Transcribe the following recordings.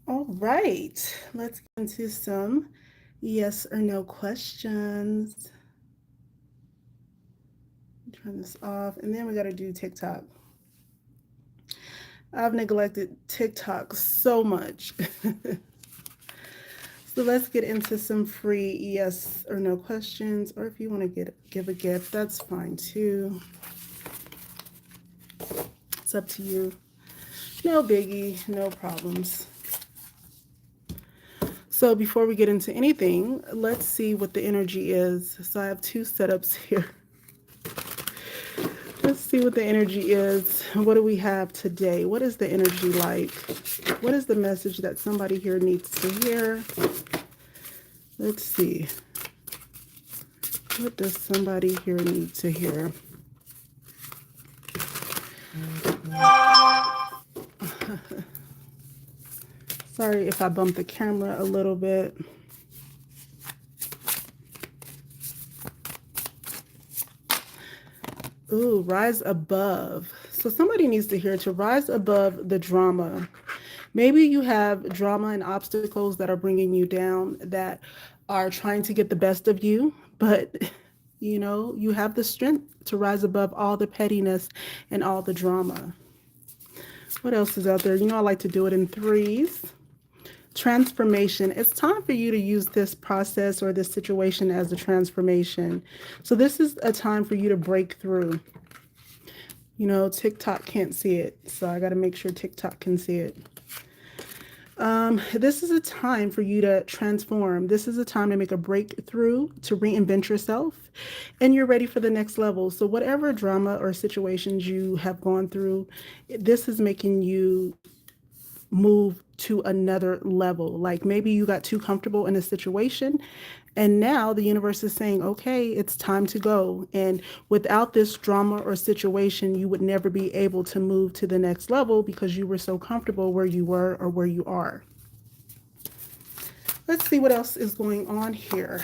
All right, let's get into some yes or no questions. Turn this off, and then we got to do TikTok. I've neglected TikTok so much. So let's get into some free yes or no questions, or if you want to give a gift, that's fine too. It's up to you. No biggie, no problems. So before we get into anything, let's see what the energy is. So I have two setups here. Let's see what the energy is. What do we have today? What is the energy like? What is the message that somebody here needs to hear? Let's see. What does somebody here need to hear? Sorry if I bump the camera a little bit. Ooh, rise above. So somebody needs to hear to rise above the drama. Maybe you have drama and obstacles that are bringing you down, that are trying to get the best of you, but you have the strength to rise above all the pettiness and all the drama. What else is out there? I like to do it in threes. Transformation. It's time for you to use this process or this situation as a transformation. So this is a time for you to break through. TikTok can't see it, so I got to make sure TikTok can see it. This is a time for you to transform. This is a time to make a breakthrough, to reinvent yourself, and you're ready for the next level. So whatever drama or situations you have gone through, this is making you move to another level. Like maybe you got too comfortable in a situation, and now the universe is saying, okay, it's time to go. And without this drama or situation, you would never be able to move to the next level because you were so comfortable where you were or where you are. Let's see what else is going on here.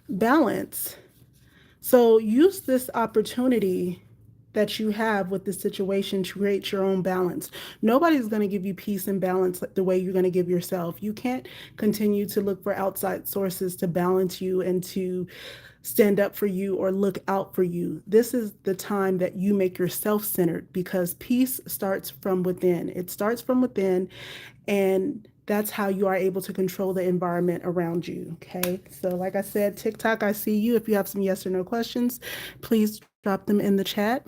Balance. So use this opportunity that you have with the situation to create your own balance. Nobody's going to give you peace and balance the way you're going to give yourself. You can't continue to look for outside sources to balance you and to stand up for you or look out for you. This is the time that you make yourself centered, because peace starts from within. It starts from within, and that's how you are able to control the environment around you. Okay. So, like I said, TikTok, I see you. If you have some yes or no questions, please drop them in the chat.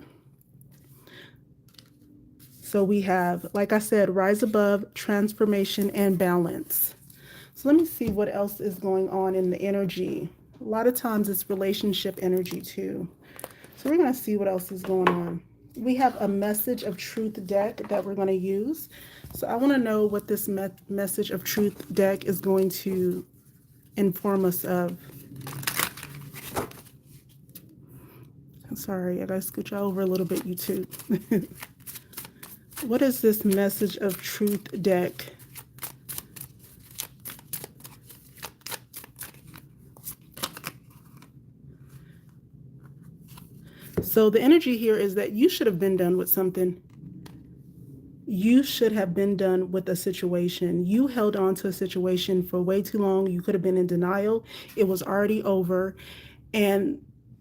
So, we have, like I said, rise above, transformation, and balance. So, let me see what else is going on in the energy. A lot of times it's relationship energy too. So, we're going to see what else is going on. We have a message of truth deck that we're going to use. So I want to know what this message of truth deck is going to inform us of. I'm sorry, I got to scooch over a little bit, YouTube. What is this message of truth deck? So the energy here is that you should have been done with something. You should have been done with a situation. You held on to a situation for way too long. You could have been in denial. It was already over. And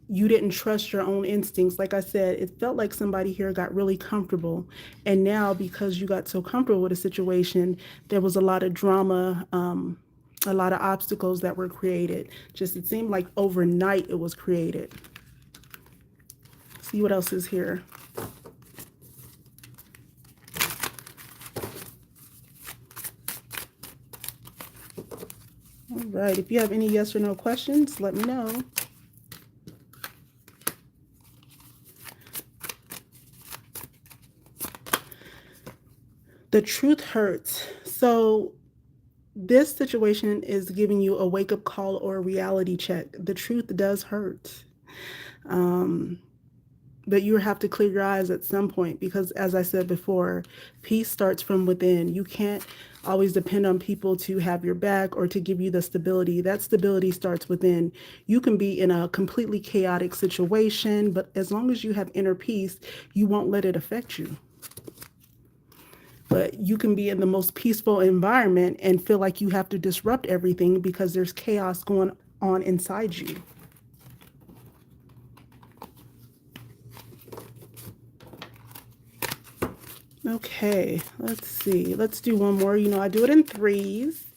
you didn't trust your own instincts. Like I said, it felt like somebody here got really comfortable. And now, because you got so comfortable with a situation, there was a lot of drama, a lot of obstacles that were created. Just it seemed like overnight it was created. See what else is here. All right, if you have any yes or no questions, let me know. The truth hurts. So this situation is giving you a wake-up call or a reality check. The truth does hurt. Um, but you have to clear your eyes at some point, because as I said before, peace starts from within. You can't always depend on people to have your back or to give you the stability. That stability starts within. You can be in a completely chaotic situation, but as long as you have inner peace, you won't let it affect you. But you can be in the most peaceful environment and feel like you have to disrupt everything because there's chaos going on inside you. Okay, let's see. Let's do one more. I do it in threes.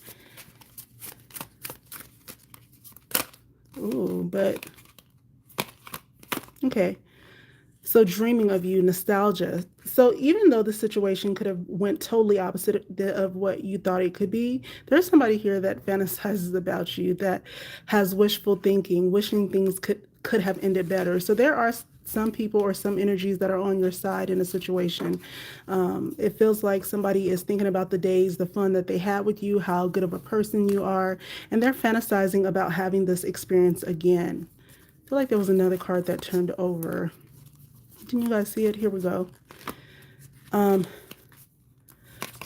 Ooh, but okay. So dreaming of you, nostalgia. So even though the situation could have went totally opposite of what you thought it could be, there's somebody here that fantasizes about you, that has wishful thinking, wishing things could have ended better. So there are some people or some energies that are on your side in a situation. It feels like somebody is thinking about the days, the fun that they had with you, how good of a person you are, and they're fantasizing about having this experience again. I feel like there was another card that turned over. Can you guys see it? Here we go.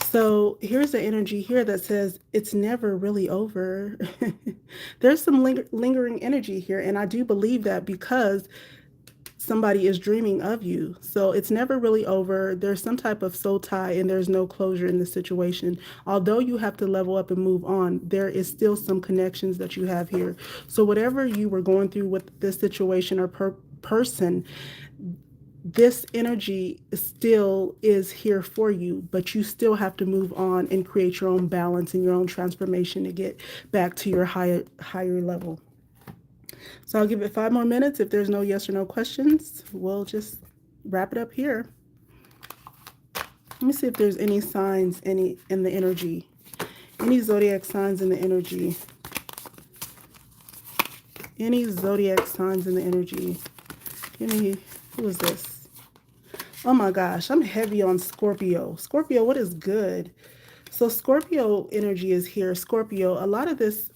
So here's the energy here that says it's never really over. There's some lingering energy here, and I do believe that because somebody is dreaming of you. So it's never really over. There's some type of soul tie, and there's no closure in this situation. Although you have to level up and move on, there is still some connections that you have here. So whatever you were going through with this situation or person, this energy still is here for you, but you still have to move on and create your own balance and your own transformation to get back to your higher level. So I'll give it 5 more minutes. If there's no yes or no questions, we'll just wrap it up here. Let me see if there's any signs in the energy. Any zodiac signs in the energy. Any zodiac signs in the energy. Give me, who is this? Oh my gosh, I'm heavy on Scorpio. Scorpio, what is good? So Scorpio energy is here. Scorpio, a lot of this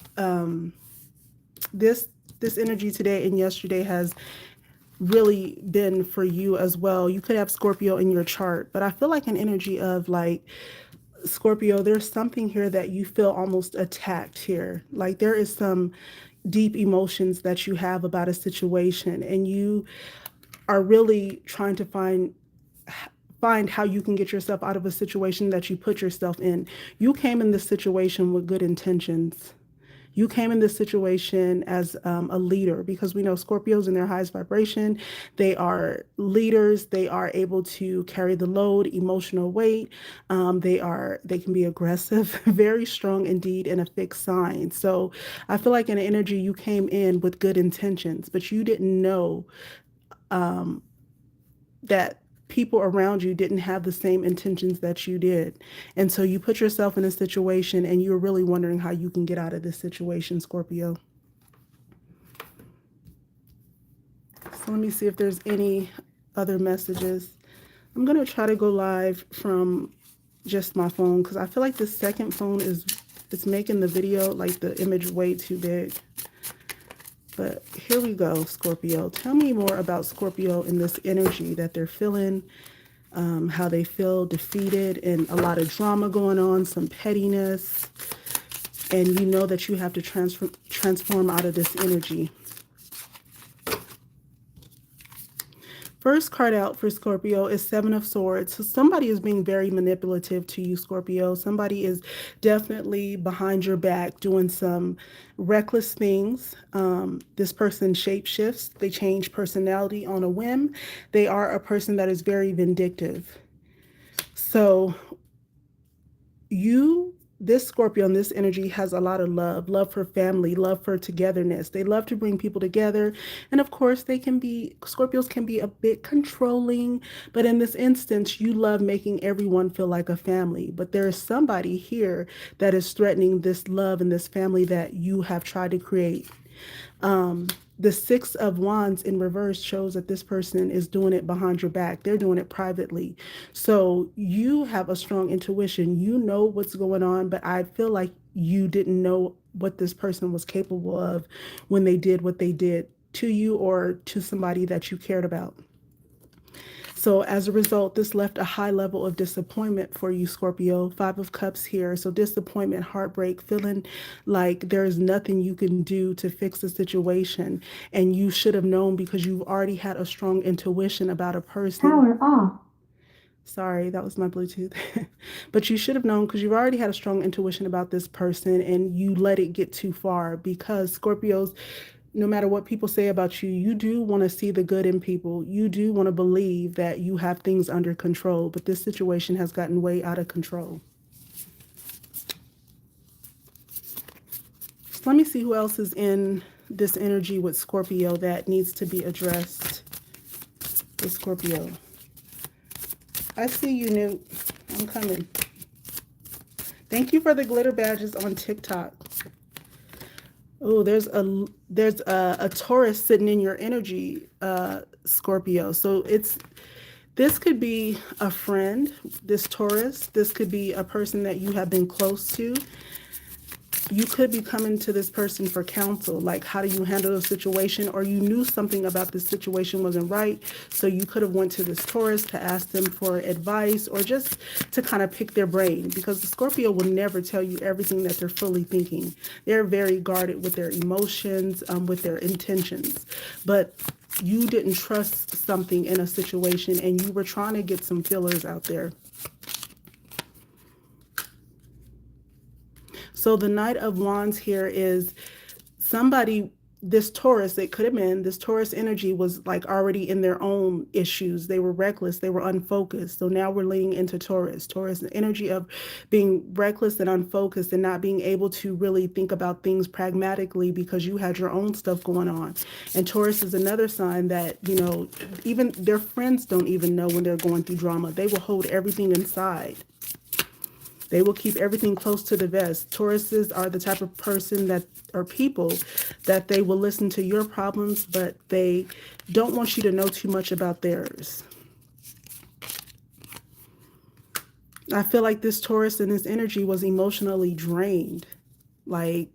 energy today and yesterday has really been for you as well. You could have Scorpio in your chart, but I feel like an energy of like Scorpio, there's something here that you feel almost attacked here. Like there is some deep emotions that you have about a situation, and you are really trying to find how you can get yourself out of a situation that you put yourself in. You came in this situation with good intentions. You came in this situation as a leader, because we know Scorpios in their highest vibration, they are leaders. They are able to carry the load, emotional weight. They can be aggressive, very strong indeed, and a fixed sign. So I feel like in energy you came in with good intentions, but you didn't know that people around you didn't have the same intentions that you did. And so you put yourself in a situation and you're really wondering how you can get out of this situation, Scorpio. So let me see if there's any other messages. I'm going to try to go live from just my phone because I feel like this second phone it's making the video, like the image, way too big. But here we go, Scorpio. Tell me more about Scorpio in this energy that they're feeling, how they feel defeated, and a lot of drama going on, some pettiness. And you know that you have to transform out of this energy. First card out for Scorpio is Seven of Swords. So somebody is being very manipulative to you, Scorpio. Somebody is definitely behind your back doing some reckless things. This person shapeshifts. They change personality on a whim. They are a person that is very vindictive. So this Scorpio in this energy has a lot of love for family, love for togetherness. They love to bring people together. And of course, Scorpios can be a bit controlling, but in this instance, you love making everyone feel like a family. But there is somebody here that is threatening this love and this family that you have tried to create. The Six of Wands in reverse shows that this person is doing it behind your back. They're doing it privately. So you have a strong intuition. You know what's going on, but I feel like you didn't know what this person was capable of when they did what they did to you or to somebody that you cared about. So as a result, this left a high level of disappointment for you, Scorpio. Five of Cups here. So disappointment, heartbreak, feeling like there's nothing you can do to fix the situation. And you should have known because you've already had a strong intuition about a person. Power off. Sorry, that was my Bluetooth. But you should have known because you've already had a strong intuition about this person and you let it get too far because Scorpios, no matter what people say about you, you do want to see the good in people. You do want to believe that you have things under control, but this situation has gotten way out of control. So let me see who else is in this energy with Scorpio that needs to be addressed with Scorpio. I see you, Newt. I'm coming. Thank you for the glitter badges on TikTok. Oh, there's a Taurus sitting in your energy, Scorpio. So this could be a friend, this Taurus. This could be a person that you have been close to. You could be coming to this person for counsel, like how do you handle the situation, or you knew something about this situation wasn't right, so you could have went to this Taurus to ask them for advice or just to kind of pick their brain, because the Scorpio will never tell you everything that they're fully thinking. They're very guarded with their emotions, with their intentions, but you didn't trust something in a situation and you were trying to get some fillers out there. So the Knight of Wands here is somebody, this Taurus, it could have been, this Taurus energy was like already in their own issues. They were reckless, they were unfocused. So now we're leaning into Taurus. Taurus, the energy of being reckless and unfocused and not being able to really think about things pragmatically because you had your own stuff going on. And Taurus is another sign that, you know, even their friends don't even know when they're going through drama. They will hold everything inside. They will keep everything close to the vest. Tauruses are the type of person that, or people, that they will listen to your problems, but they don't want you to know too much about theirs. I feel like this Taurus and this energy was emotionally drained. Like,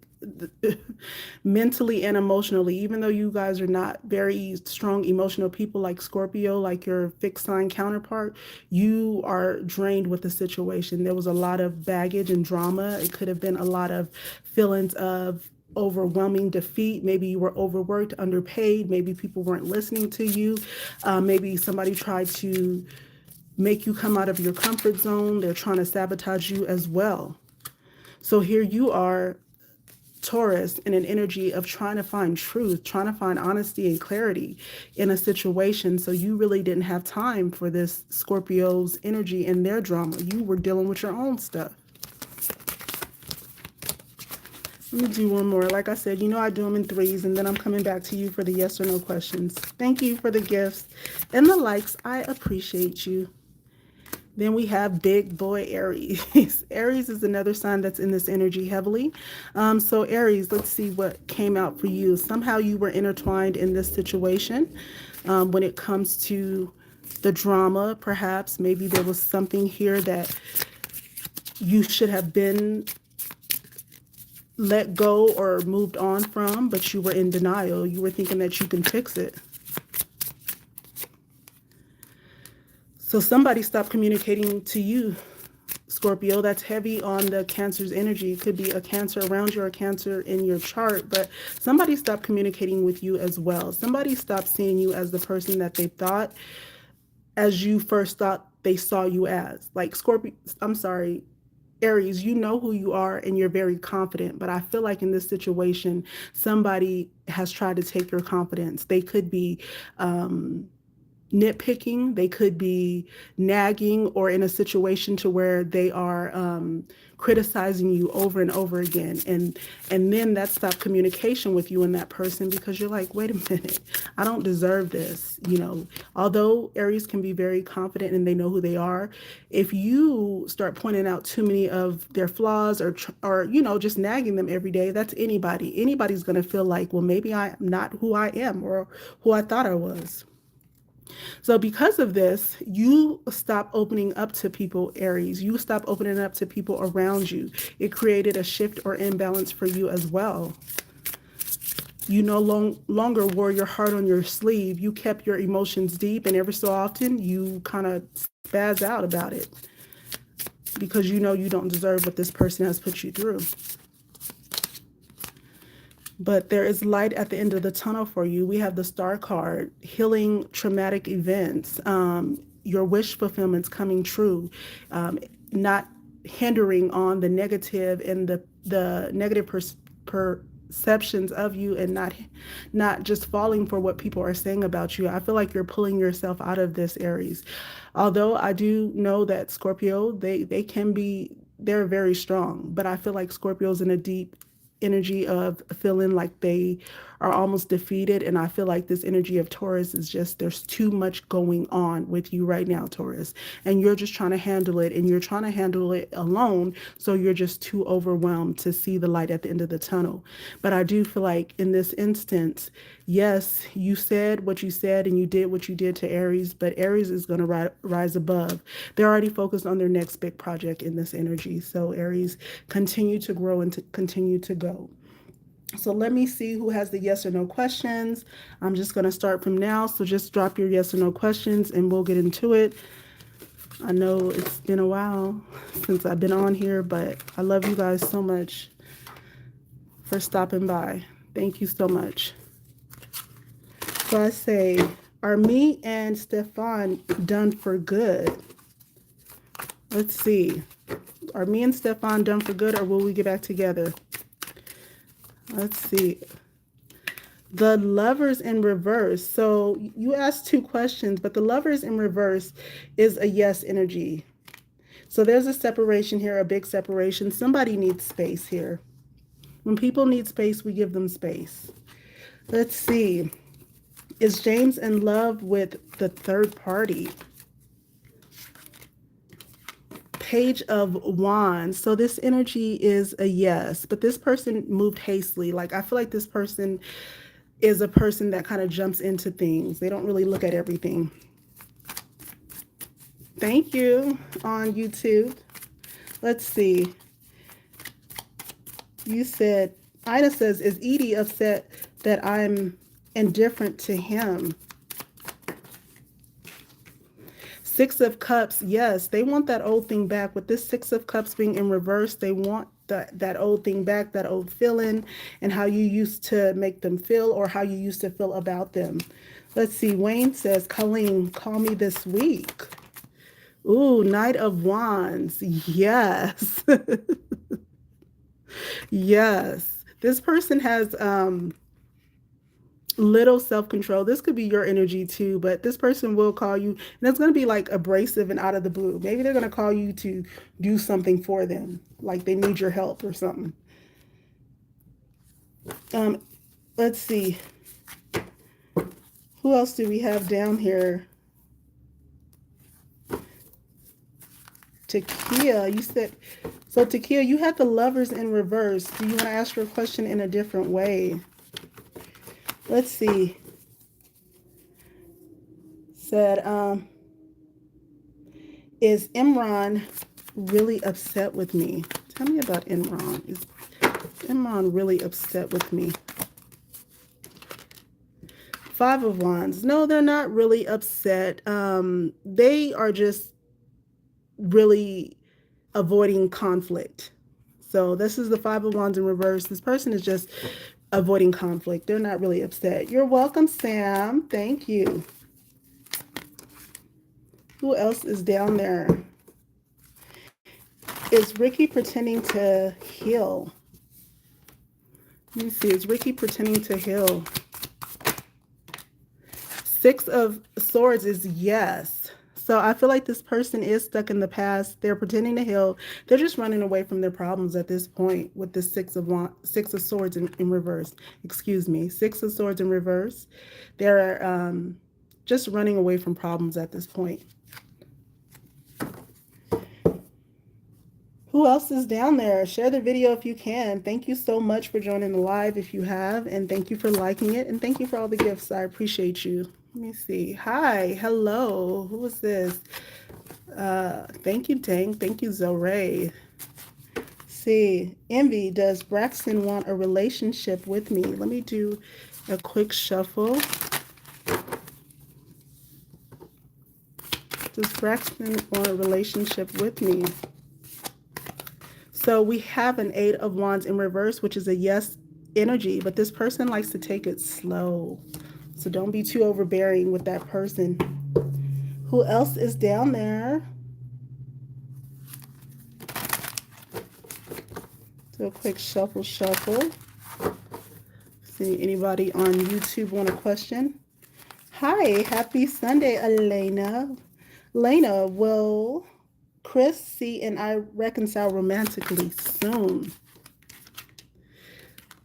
mentally and emotionally, even though you guys are not very strong emotional people like Scorpio, like your fixed sign counterpart, you are drained with the situation. There was a lot of baggage and drama. It could have been a lot of feelings of overwhelming defeat. Maybe you were overworked, underpaid. Maybe people weren't listening to you. Maybe somebody tried to make you come out of your comfort zone. They're trying to sabotage you as well. So here you are, Taurus, in an energy of trying to find truth, trying to find honesty and clarity in a situation. So you really didn't have time for this Scorpio's energy and their drama. You were dealing with your own stuff. Let me do one more. Like I said, you know I do them in threes, and then I'm coming back to you for the yes or no questions. Thank you for the gifts and the likes. I appreciate you. Then we have big boy Aries. Aries is another sign that's in this energy heavily. So Aries, let's see what came out for you. Somehow you were intertwined in this situation when it comes to the drama, perhaps. Maybe there was something here that you should have been let go or moved on from, but you were in denial. You were thinking that you can fix it. So somebody stopped communicating to you, Scorpio. That's heavy on the Cancer's energy. It could be a Cancer around you or a Cancer in your chart, but somebody stopped communicating with you as well. Somebody stopped seeing you as the person that they thought, as you first thought they saw you as. Like Aries, you know who you are and you're very confident, but I feel like in this situation, somebody has tried to take your confidence. They could be nitpicking, they could be nagging, or in a situation to where they are criticizing you over and over again, and then that stopped communication with you and that person, because you're like, wait a minute, I don't deserve this. You know, although Aries can be very confident and they know who they are, if you start pointing out too many of their flaws, or you know, just nagging them every day, that's anybody's going to feel like, well, maybe I'm not who I am or who I thought I was. So because of this, you stop opening up to people, Aries. You stop opening up to people around you. It created a shift or imbalance for you as well. You no longer wore your heart on your sleeve. You kept your emotions deep, and every so often you kind of spaz out about it because you know you don't deserve what this person has put you through. But there is light at the end of the tunnel for you. We have the Star card, healing traumatic events. your wish fulfillment's coming true, not hindering on the negative and the negative perceptions of you, and not just falling for what people are saying about you. I feel like you're pulling yourself out of this, Aries. Although I do know that Scorpio, they can be, they're very strong, but I feel like Scorpio's in a deep energy of feeling like they are almost defeated. And I feel like this energy of Taurus is just, there's too much going on with you right now, Taurus. And you're just trying to handle it, and you're trying to handle it alone. So you're just too overwhelmed to see the light at the end of the tunnel. But I do feel like in this instance, yes, you said what you said and you did what you did to Aries, but Aries is going to rise above. They're already focused on their next big project in this energy. So Aries, continue to grow and to continue to go. So let me see who has the yes or no questions. I'm just going to start from now. So just drop your yes or no questions and we'll get into it. I know it's been a while since I've been on here, but I love you guys so much for stopping by. Thank you so much. So I say, are me and Stefan done for good? Let's see. Are me and Stefan done for good, or will we get back together? Let's see. The Lovers in reverse. So you asked two questions, but the Lovers in reverse is a yes energy. So there's a separation here, a big separation. Somebody needs space here. When people need space, we give them space. Let's see. Is James in love with the third party? Page of Wands. So this energy is a yes, but this person moved hastily. Like, I feel like this person is a person that kind of jumps into things. They don't really look at everything. Thank you on YouTube. Let's see. You said, Ida says, is Edie upset that I'm indifferent to him? Six of Cups, yes, they want that old thing back. With this Six of Cups being in reverse, they want that old thing back, that old feeling, and how you used to make them feel, or how you used to feel about them. Let's see, Wayne says, Colleen, call me this week. Ooh, Knight of Wands, yes. Yes, this person has little self-control. This could be your energy too, but this person will call you, and it's going to be like abrasive and out of the blue. Maybe they're going to call you to do something for them, like they need your help or something. Let's see. Who else do we have down here? Takia, you said, so Takia, you had the Lovers in reverse. Do you want to ask your question in a different way? Let's see. Said, is Imran really upset with me? Tell me about Imran. Is Imran really upset with me? Five of Wands. No, they're not really upset. They are just really avoiding conflict. So this is the Five of Wands in reverse. This person is just avoiding conflict. They're not really upset. You're welcome, Sam. Thank you. Who else is down there? Is Ricky pretending to heal? Let me see. Is Ricky pretending to heal? Six of Swords is yes. So I feel like this person is stuck in the past. They're pretending to heal. They're just running away from their problems at this point with the Six of Swords in reverse. Excuse me. Six of Swords in reverse. They're just running away from problems at this point. Who else is down there? Share the video if you can. Thank you so much for joining the live if you have, and thank you for liking it, and thank you for all the gifts. I appreciate you. Let me see. Hi, hello. Who is this? Thank you, Dang. Thank you, Zoray. See, Envy, does Braxton want a relationship with me? Let me do a quick shuffle. Does Braxton want a relationship with me? So we have an Eight of Wands in reverse, which is a yes energy, but this person likes to take it slow. So don't be too overbearing with that person. Who else is down there? Do a quick shuffle, shuffle. See anybody on YouTube want a question? Hi, happy Sunday, Elena. Lena, will Chris C and I reconcile romantically soon?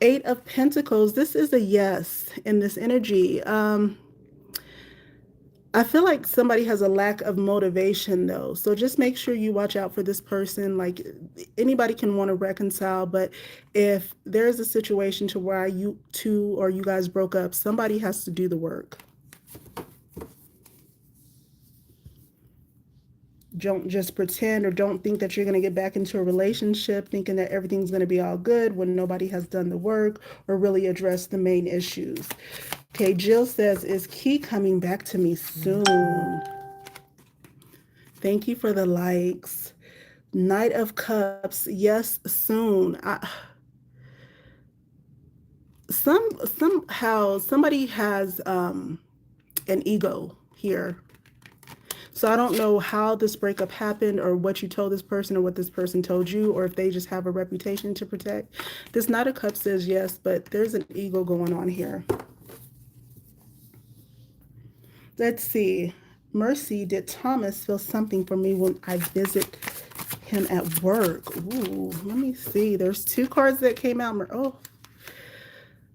Eight of Pentacles. This is a yes in this energy. I feel like somebody has a lack of motivation though. So just make sure you watch out for this person. Like anybody can want to reconcile, but if there's a situation to where you two or you guys broke up, somebody has to do the work. Don't just pretend or don't think that you're going to get back into a relationship thinking that everything's going to be all good when nobody has done the work or really addressed the main issues. Okay, Jill says, is Key coming back to me soon? Thank you for the likes. Knight of Cups, yes, soon. Somehow somebody has an ego here. So I don't know how this breakup happened or what you told this person or what this person told you or if they just have a reputation to protect. This Knight of Cups says yes, but there's an ego going on here. Let's see. Mercy, did Thomas feel something for me when I visit him at work? Ooh, let me see. There's two cards that came out. Oh,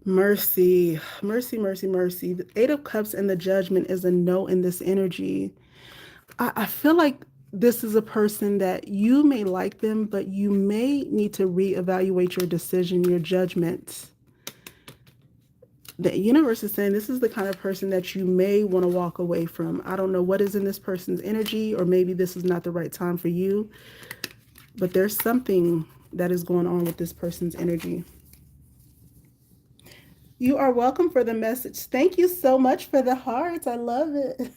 mercy, mercy, mercy, mercy. The Eight of Cups and the Judgment is a no in this energy. I feel like this is a person that you may like them, but you may need to reevaluate your decision, your judgment. The universe is saying this is the kind of person that you may want to walk away from. I don't know what is in this person's energy, or maybe this is not the right time for you, but there's something that is going on with this person's energy. You are welcome for the message. Thank you so much for the hearts. I love it.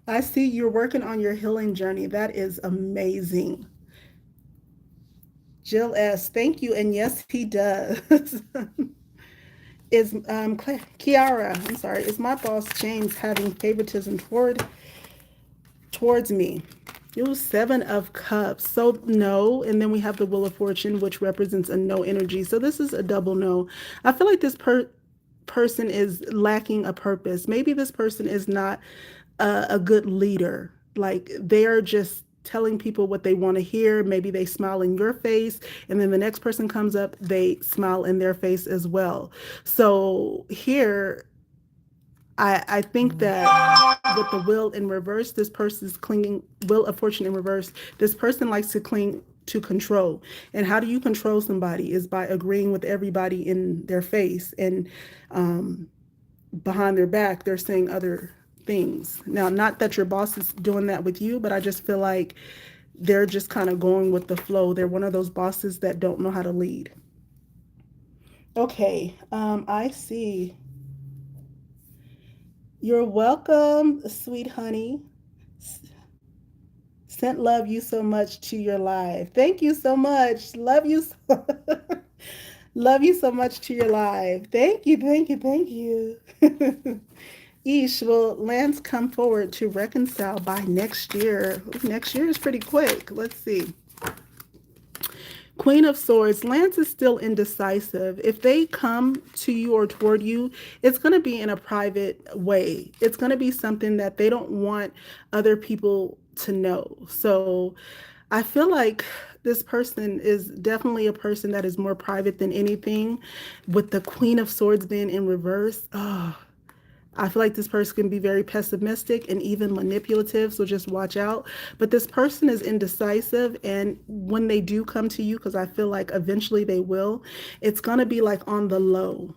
I see you're working on your healing journey. That is amazing. Jill S., thank you. And yes, he does. Is Kiara, I'm sorry, is my boss James having favoritism towards me? It was Seven of Cups. So no. And then we have the Wheel of Fortune, which represents a no energy. So this is a double no. I feel like this person is lacking a purpose. Maybe this person is not a good leader. Like they are just telling people what they want to hear. Maybe they smile in your face, and then the next person comes up, they smile in their face as well. So here, I think that with the Wheel in reverse, this person's clinging, Wheel of Fortune in reverse, this person likes to cling to control. And how do you control somebody is by agreeing with everybody in their face, and behind their back, they're saying other things. Now, not that your boss is doing that with you, but I just feel like they're just kind of going with the flow. They're one of those bosses that don't know how to lead. Okay, I see. You're welcome, sweet honey. Sent love you so much to your live. Thank you so much. Love you. Love you so much to your live. Thank you, thank you, thank you. Ish, will Lance come forward to reconcile by next year? Next year is pretty quick. Let's see. Queen of Swords, Lance is still indecisive. If they come to you or toward you, it's going to be in a private way. It's going to be something that they don't want other people to know. So I feel like this person is definitely a person that is more private than anything. With the Queen of Swords being in reverse, I feel like this person can be very pessimistic and even manipulative, so just watch out. But this person is indecisive, and when they do come to you, because I feel like eventually they will, it's going to be like on the low.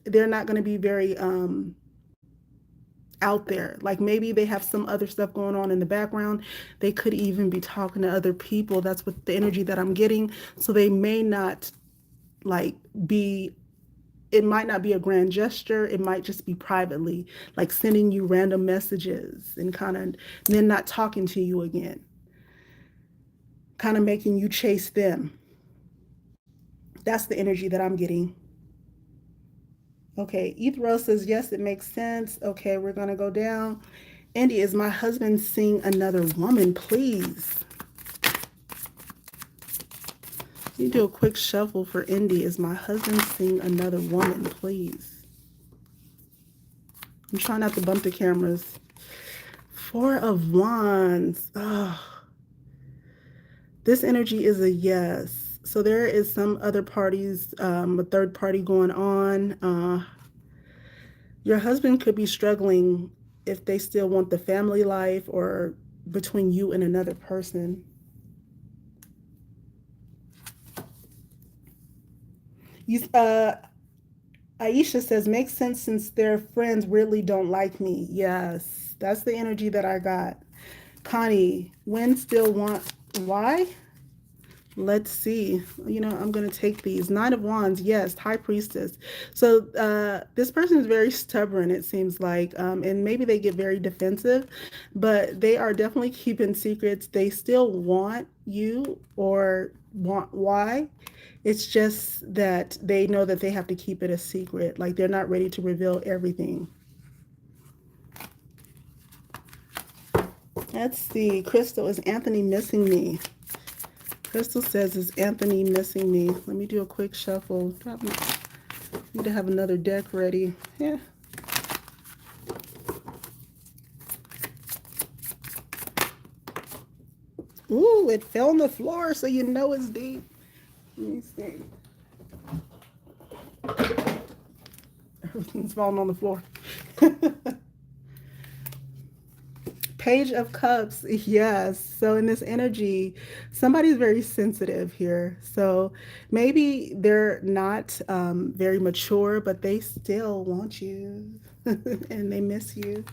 They're not going to be very out there. Like maybe they have some other stuff going on in the background. They could even be talking to other people. That's what the energy that I'm getting. So they may not like be, it might not be a grand gesture. It might just be privately, like sending you random messages and kind of then not talking to you again, kind of making you chase them. That's the energy that I'm getting. Okay, Ethero says, yes, it makes sense. Okay, we're going to go down. Andy, is my husband seeing another woman, please? You do a quick shuffle for Indy. Is my husband seeing another woman, please? I'm trying not to bump the cameras. Four of Wands. Oh, this energy is a yes. So there is some other parties, a third party going on. Your husband could be struggling if they still want the family life or between you and another person. You, Aisha says, makes sense since their friends really don't like me. Yes, that's the energy that I got. Connie, when still want, why? Let's see. You know, I'm going to take these. Nine of Wands, yes, High Priestess. So this person is very stubborn, it seems like, and maybe they get very defensive, but they are definitely keeping secrets. They still want you or want why. It's just that they know that they have to keep it a secret. Like they're not ready to reveal everything. Let's see. Crystal, is Anthony missing me? Crystal says, is Anthony missing me? Let me do a quick shuffle. Need to have another deck ready. Yeah. Ooh, it fell on the floor, so you know it's deep. Let me see. Everything's falling on the floor. Page of Cups, yes. So in this energy, somebody's very sensitive here. So maybe they're not very mature, but they still want you and they miss you.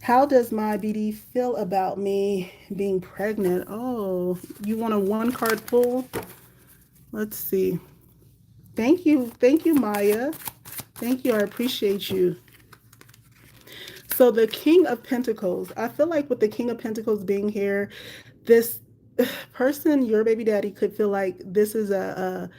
How does my BD feel about me being pregnant? Oh, you want a one card pull? Let's see. Thank you. Thank you, Maya. Thank you. I appreciate you. So the King of Pentacles, I feel like with the King of Pentacles being here, this person, your baby daddy, could feel like this is a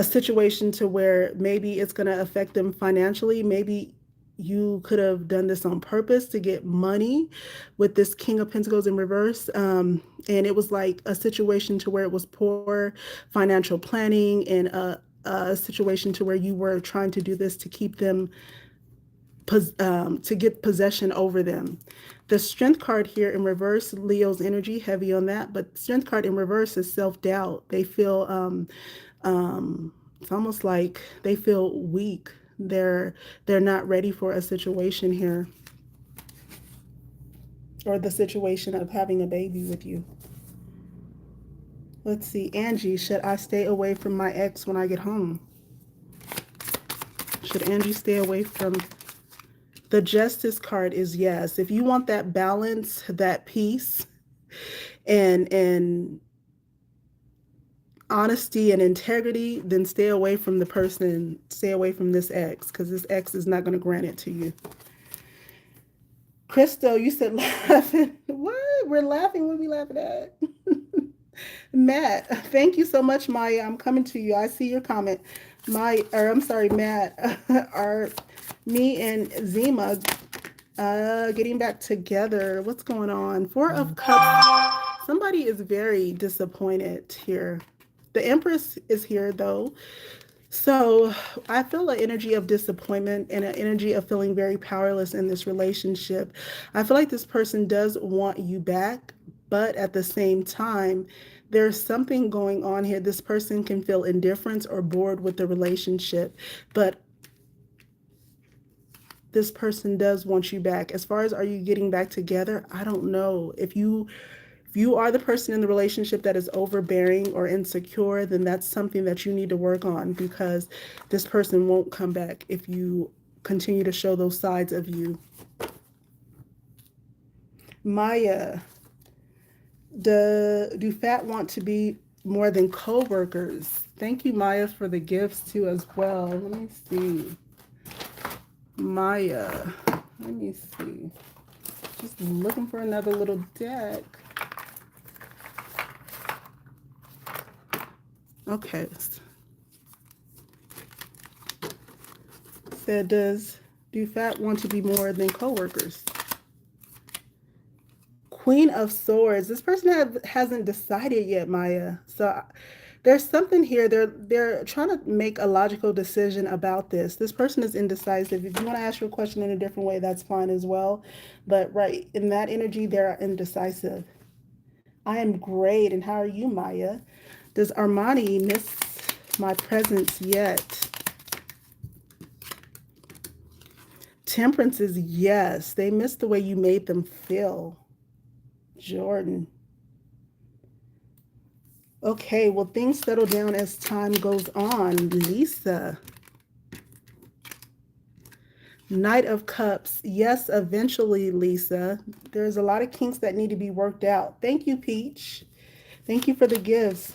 situation to where maybe it's going to affect them financially. Maybe you could have done this on purpose to get money with this King of Pentacles in reverse. And it was like a situation to where it was poor financial planning and a situation to where you were trying to do this to keep them to get possession over them. The Strength card here in reverse, Leo's energy, heavy on that, but Strength card in reverse is self-doubt. They feel, it's almost like they feel weak. They're not ready for a situation here, or the situation of having a baby with you. Let's see, Angie, should I stay away from my ex when I get home? Should Angie stay away from... The Justice card is yes. If you want that balance, that peace, and honesty and integrity, then stay away from the person, stay away from this ex, because this ex is not going to grant it to you. Crystal, you said laughing. What? We're laughing. What are we laughing at? Matt, thank you so much, Maya. I'm coming to you. I see your comment. I'm sorry, Matt. Are me and Zima getting back together? What's going on? Four of Cups. Somebody is very disappointed here. The Empress is here though. So I feel an energy of disappointment and an energy of feeling very powerless in this relationship. I feel like this person does want you back, but at the same time, there's something going on here. This person can feel indifference or bored with the relationship, but this person does want you back. As far as are you getting back together, I don't know. If you are the person in the relationship that is overbearing or insecure, then that's something that you need to work on, because this person won't come back if you continue to show those sides of you. Maya, do fat want to be more than co-workers? Thank you, Maya, for the gifts too as well. Let me see. Maya, let me see. Just looking for another little deck. Okay. said, do fat want to be more than coworkers? Queen of Swords. This person hasn't decided yet, Maya. So there's something here. They're trying to make a logical decision about this. This person is indecisive. If you want to ask your question in a different way, that's fine as well. But right in that energy, they're indecisive. I am great. And how are you, Maya? Does Armani miss my presence yet? Temperance is yes. They miss the way you made them feel. Jordan. Okay, well, things settle down as time goes on. Lisa. Knight of Cups. Yes, eventually, Lisa. There's a lot of kinks that need to be worked out. Thank you, Peach. Thank you for the gifts.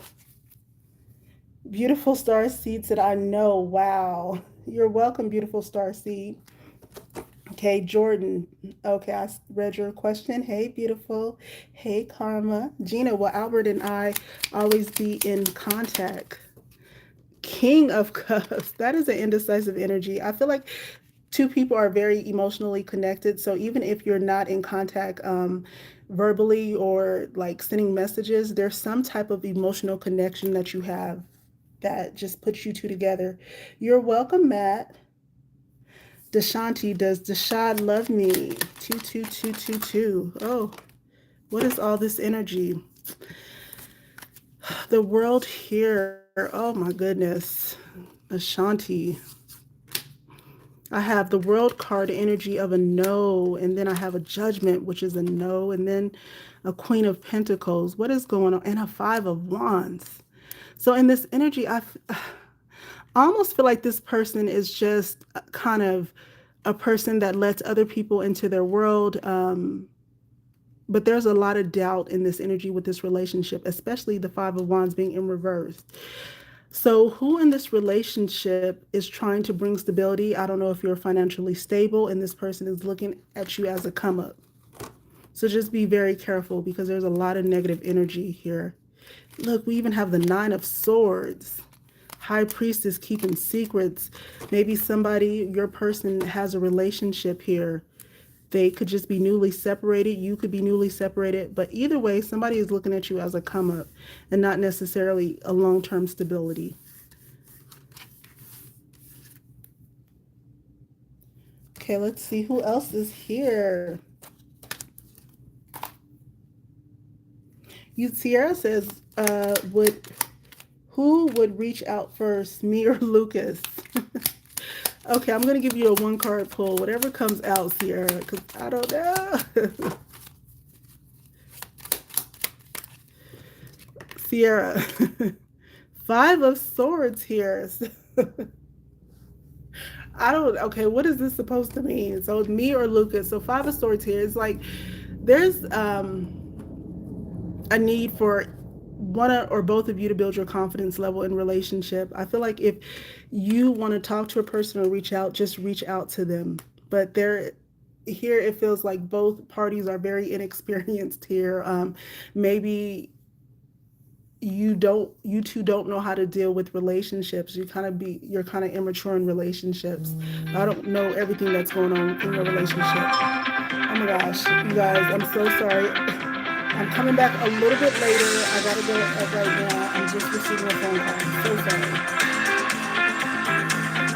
Beautiful Star Seed said, I know. Wow. You're welcome, Beautiful Star Seed. Okay, Jordan. Okay, I read your question. Hey, beautiful. Hey, Karma. Gina, will Albert and I always be in contact? King of Cups. That is an indecisive energy. I feel like two people are very emotionally connected. So even if you're not in contact verbally or like sending messages, there's some type of emotional connection that you have that just puts you two together. You're welcome, Matt. Deshanti, does Deshad love me? 22222. Oh, what is all this energy? The world here. Oh my goodness. Ashanti. I have the world card energy of a no, and then I have a judgment, which is a no, and then a queen of pentacles. What is going on? And a five of wands. So in this energy, I almost feel like this person is just kind of a person that lets other people into their world. But there's a lot of doubt in this energy with this relationship, especially the five of wands being in reverse. So who in this relationship is trying to bring stability? I don't know if you're financially stable and this person is looking at you as a come up. So just be very careful because there's a lot of negative energy here. Look, we even have the Nine of Swords. High Priestess keeping secrets. Maybe somebody, your person has a relationship here. They could just be newly separated. You could be newly separated. But either way, somebody is looking at you as a come up and not necessarily a long-term stability. Okay, let's see who else is here. Sierra says, who would reach out first, me or Lucas? Okay, I'm going to give you a one card pull. Whatever comes out, Sierra, because I don't know. Sierra. Five of Swords here. I don't, okay, what is this supposed to mean? So me or Lucas. So Five of Swords here. It's like there's a need for one or both of you to build your confidence level in relationship. I feel like if you want to talk to a person or reach out, just reach out to them. But here it feels like both parties are very inexperienced here. Maybe you two don't know how to deal with relationships. You're kind of immature in relationships. I don't know everything that's going on in your relationship. Oh my gosh, you guys, I'm so sorry. I'm coming back a little bit later. I gotta go up right now. I'm just receiving a phone call. I'm so sorry.